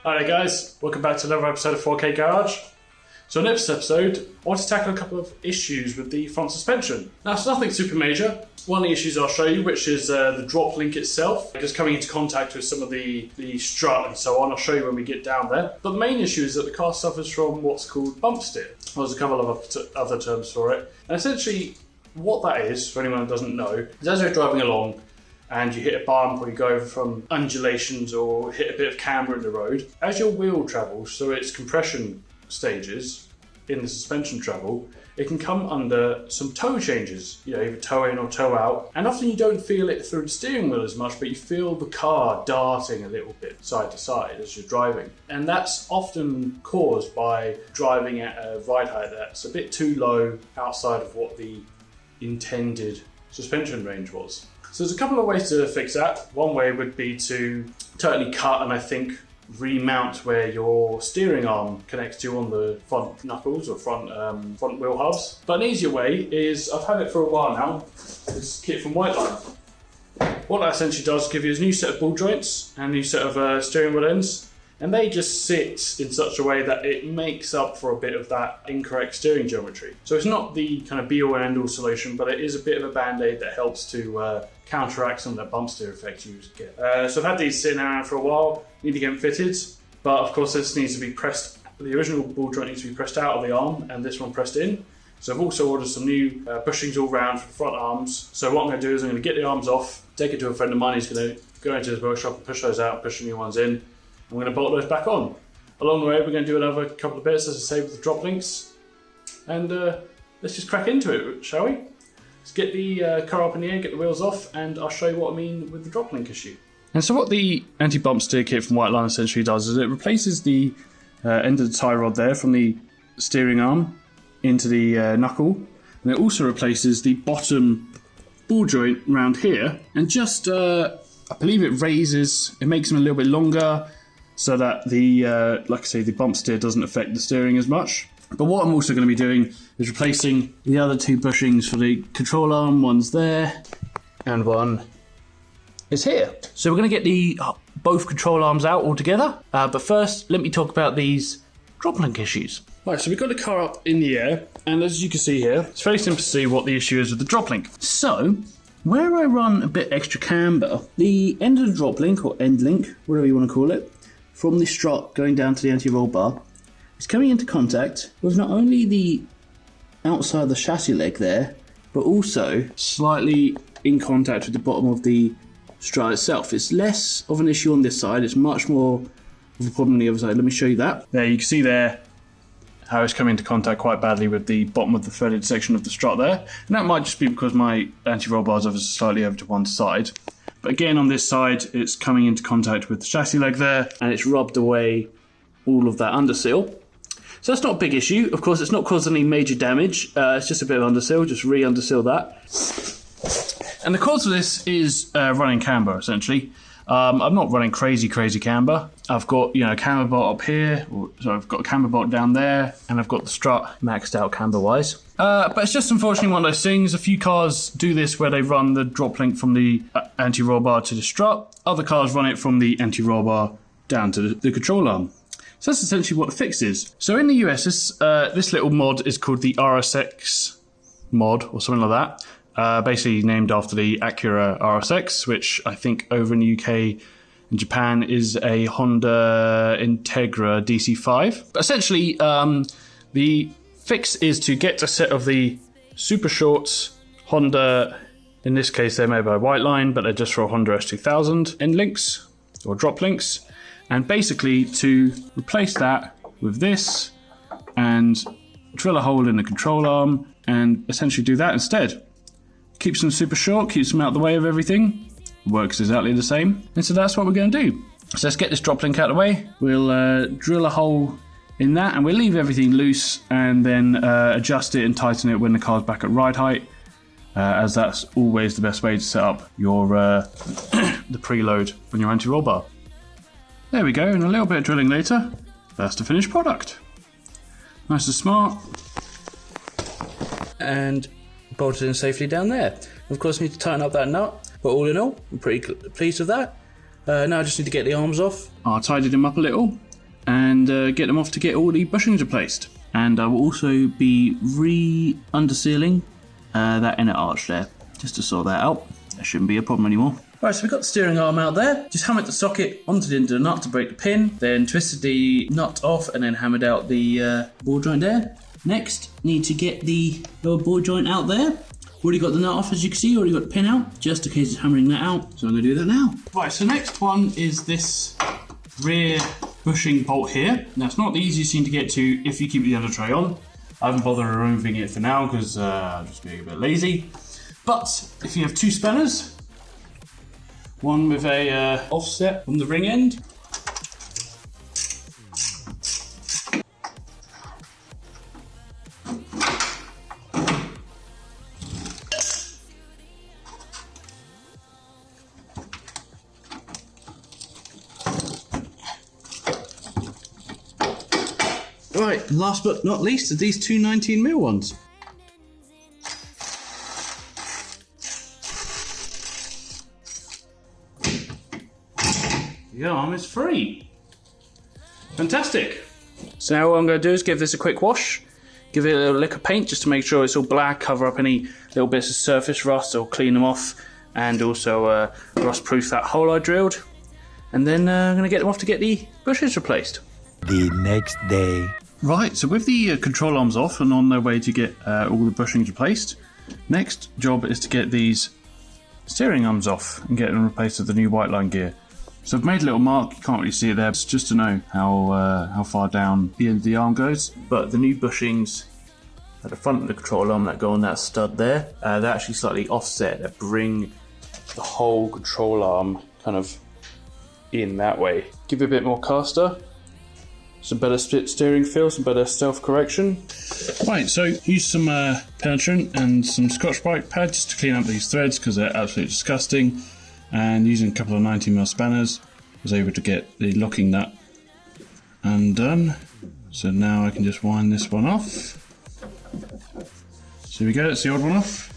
Alright guys, welcome back to another episode of 4K Garage. So in this episode, I want to tackle a couple of issues with the front suspension. Now it's nothing super major. One of the issues I'll show you, which is the drop link itself, just coming into contact with some of the strut and so on. I'll show you when we get down there. But the main issue is that the car suffers from what's called bump steer. There's a couple of other terms for it. And essentially what that is, for anyone who doesn't know, is as you're driving along, and you hit a bump or you go from undulations or hit a bit of camber in the road, as your wheel travels through its compression stages in the suspension travel, it can come under some toe changes, either toe in or toe out, and often you don't feel it through the steering wheel as much, but you feel the car darting a little bit side to side as you're driving. And that's often caused by driving at a ride height that's a bit too low outside of what the intended suspension range was. So there's a couple of ways to fix that. One way would be to totally cut and I think remount where your steering arm connects to on the front knuckles or front wheel hubs. But an easier way is, I've had it for a while now, this kit from Widebody. What that essentially does is give you a new set of ball joints and a new set of steering wheel ends, and they just sit in such a way that it makes up for a bit of that incorrect steering geometry. So it's not the kind of be-all and end-all solution, but it is a bit of a band-aid that helps to counteract some of that bump steer effect you get. So I've had these sitting around for a while, need to get them fitted, but of course this needs to be pressed, the original ball joint needs to be pressed out of the arm and this one pressed in. So I've also ordered some new bushings all round for the front arms. So what I'm going to do is I'm going to get the arms off, take it to a friend of mine who's going to go into his workshop and push those out, push the new ones in. I'm going to bolt those back on. Along the way we're going to do another couple of bits, as I say, with the drop links. And let's just crack into it, shall we? Let's get the car up in the air, get the wheels off, and I'll show you what I mean with the drop link issue. And so what the anti-bump steer kit from White Line essentially does is it replaces the end of the tie rod there from the steering arm into the knuckle, and it also replaces the bottom ball joint around here, and just I believe it makes them a little bit longer so that the like I say, the bump steer doesn't affect the steering as much. But what I'm also going to be doing is replacing the other two bushings for the control arm. One's there and one is here. So we're going to get the both control arms out all together. But first, let me talk about these drop link issues. Right, so we've got the car up in the air, and as you can see here, it's very simple to see what the issue is with the drop link. So where I run a bit extra camber, the end of the drop link, or end link, whatever you want to call it, from the strut going down to the anti-roll bar, is coming into contact with not only the outside of the chassis leg there, but also slightly in contact with the bottom of the strut itself. It's less of an issue on this side, it's much more of a problem on the other side. Let me show you that. There, you can see there how it's coming into contact quite badly with the bottom of the threaded section of the strut there. And that might just be because my anti-roll bar is obviously slightly over to one side. But again, on this side, it's coming into contact with the chassis leg there, and it's rubbed away all of that underseal. So that's not a big issue. Of course, it's not caused any major damage. It's just a bit of underseal, just re-underseal that. And the cause of this is running camber, essentially. I'm not running crazy camber. I've got, a camber bolt up here, so I've got a camber bolt down there, and I've got the strut maxed out camber-wise. But it's just unfortunately one of those things. A few cars do this where they run the drop link from the anti-roll bar to the strut. Other cars run it from the anti-roll bar down to the control arm. So that's essentially what the fix is. So in the US, this little mod is called the RSX mod, or something like that. Basically named after the Acura RSX, which I think over in the UK and Japan is a Honda Integra DC5. But essentially, the fix is to get a set of the super short Honda, in this case they're made by White Line, but they're just for a Honda S2000 end links, or drop links, and basically to replace that with this, and drill a hole in the control arm, and essentially do that instead. Keeps them super short, keeps them out of the way of everything. Works exactly the same. And so that's what we're going to do. So let's get this drop link out of the way. We'll drill a hole in that, and we'll leave everything loose and then adjust it and tighten it when the car's back at ride height, as that's always the best way to set up your the preload on your anti-roll bar. There we go, and a little bit of drilling later, that's the finished product. Nice and smart. And bolted in safely down there. Of course, I need to tighten up that nut, but all in all, I'm pretty pleased with that. Now I just need to get the arms off. I tidied them up a little and get them off to get all the bushings replaced. And I will also be re-undersealing that inner arch there, just to sort that out. That shouldn't be a problem anymore. Right, so we've got the steering arm out there. Just hammered the socket onto the end of the nut to break the pin, then twisted the nut off and then hammered out the ball joint there. Next, need to get the lower ball joint out there. Already got the nut off, as you can see, already got the pin out, just in case of hammering that out. So I'm going to do that now. Right, so next one is this rear bushing bolt here. Now it's not the easiest thing to get to if you keep the under tray on. I haven't bothered removing it for now because I'm just being a bit lazy. But if you have two spanners, one with a offset from the ring end, right, and last but not least are these two 19mm ones. The arm is free. Fantastic. So now what I'm going to do is give this a quick wash, give it a little lick of paint just to make sure it's all black, cover up any little bits of surface rust or clean them off, and also rust proof that hole I drilled. And then I'm going to get them off to get the bushings replaced. The next day. Right, so with the control arms off and on their way to get all the bushings replaced, next job is to get these steering arms off and get them replaced with the new white line gear. So I've made a little mark, you can't really see it there, it's just to know how far down the end of the arm goes. But the new bushings at the front of the control arm that go on that stud there, they're actually slightly offset, that bring the whole control arm kind of in that way. Give it a bit more caster. Some better steering feel, some better self-correction. Right, so use some penetrant and some Scotch-Brite pad just to clean up these threads because they're absolutely disgusting. And using a couple of 19mm spanners, I was able to get the locking nut undone. So now I can just wind this one off. So here we go, that's the old one off.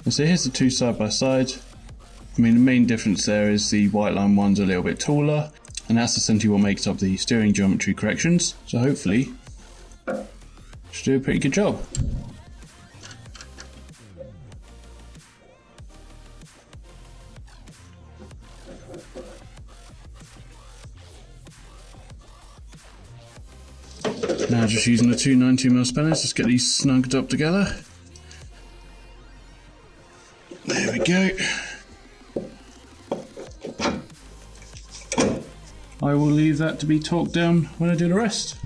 And so here's the two side by side. I mean, the main difference there is the white line one's a little bit taller. And that's essentially what makes up the steering geometry corrections. So hopefully, should do a pretty good job. Now just using the two 19mm spanners, just get these snugged up together. There we go. I will leave that to be torqued down when I do the rest.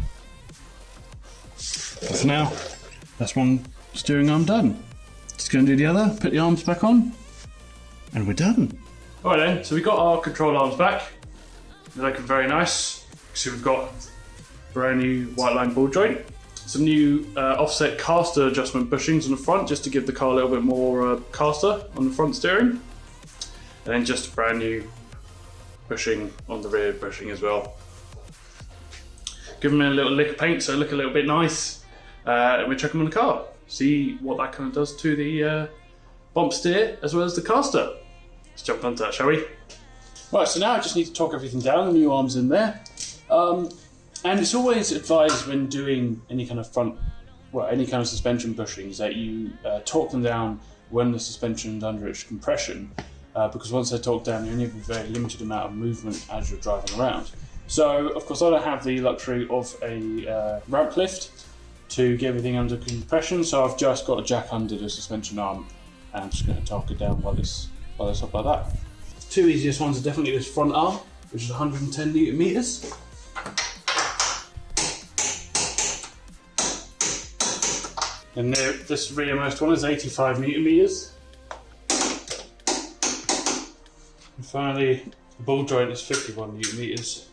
But for now, that's one steering arm done. Just going to do the other, put the arms back on, and we're done. Alright then, so we got our control arms back. They're looking very nice. So we've got brand new white line ball joint. Some new offset caster adjustment bushings on the front just to give the car a little bit more caster on the front steering. And then just a brand new bushing on the rear bushing as well. Give them a little lick of paint so they look a little bit nice. And we'll chuck them on the car. See what that kind of does to the bump steer as well as the caster. Let's jump onto that, shall we? Right, so now I just need to torque everything down, the new arms in there. And it's always advised when doing any kind of any kind of suspension bushings that you torque them down when the suspension's under its compression. Because once they're torqued down, you only have a very limited amount of movement as you're driving around. So, of course, I don't have the luxury of a ramp lift to get everything under compression, so I've just got a jack under the suspension arm, and I'm just going to torque it down while it's up like that. Two easiest ones are definitely this front arm, which is 110 Newton meters. And this rearmost one is 85 Newton meters. And finally, the ball joint is 51 Newton meters.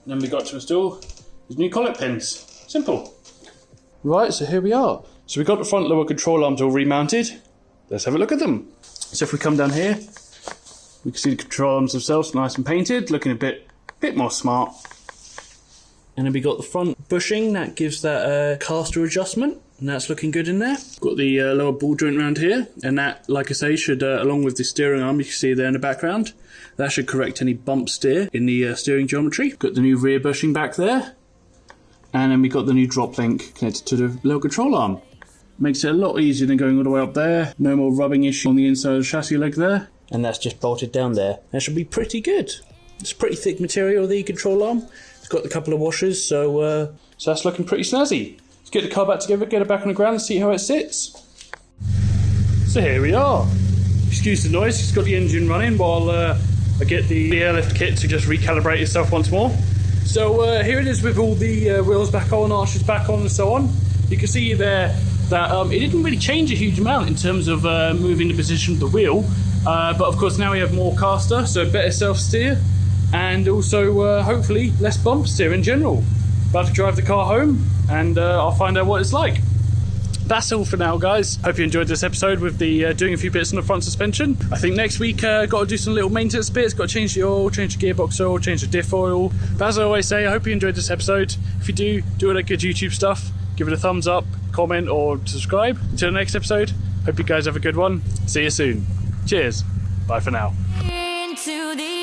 Then we got to install these new collet pins. Simple. Right, so here we are. So we got the front lower control arms all remounted. Let's have a look at them. So if we come down here, We can see the control arms themselves nice and painted, looking a bit more smart. And then we got the front bushing, that gives that caster adjustment, and that's looking good in there. Got the lower ball joint around here, and that, like I say, should, along with the steering arm, you can see there in the background, that should correct any bump steer in the steering geometry. Got the new rear bushing back there, and then we got the new drop link connected to the lower control arm. Makes it a lot easier than going all the way up there. No more rubbing issue on the inside of the chassis leg there. And that's just bolted down there. That should be pretty good. It's pretty thick material, the control arm. It's got a couple of washers, so that's looking pretty snazzy. Let's get the car back together, get it back on the ground and see how it sits. So here we are. Excuse the noise, it's got the engine running while I get the airlift kit to just recalibrate itself once more. So here it is with all the wheels back on, arches back on and so on. You can see there that it didn't really change a huge amount in terms of moving the position of the wheel. But of course now we have more caster, so better self-steer. And also, hopefully, less bump steer in general. About to drive the car home, and I'll find out what it's like. That's all for now, guys. Hope you enjoyed this episode with the doing a few bits on the front suspension. I think next week, got to do some little maintenance bits. Got to change the oil, change the gearbox oil, change the diff oil. But as I always say, I hope you enjoyed this episode. If you do all that good YouTube stuff, give it a thumbs up, comment, or subscribe. Until the next episode, hope you guys have a good one. See you soon. Cheers. Bye for now. Into the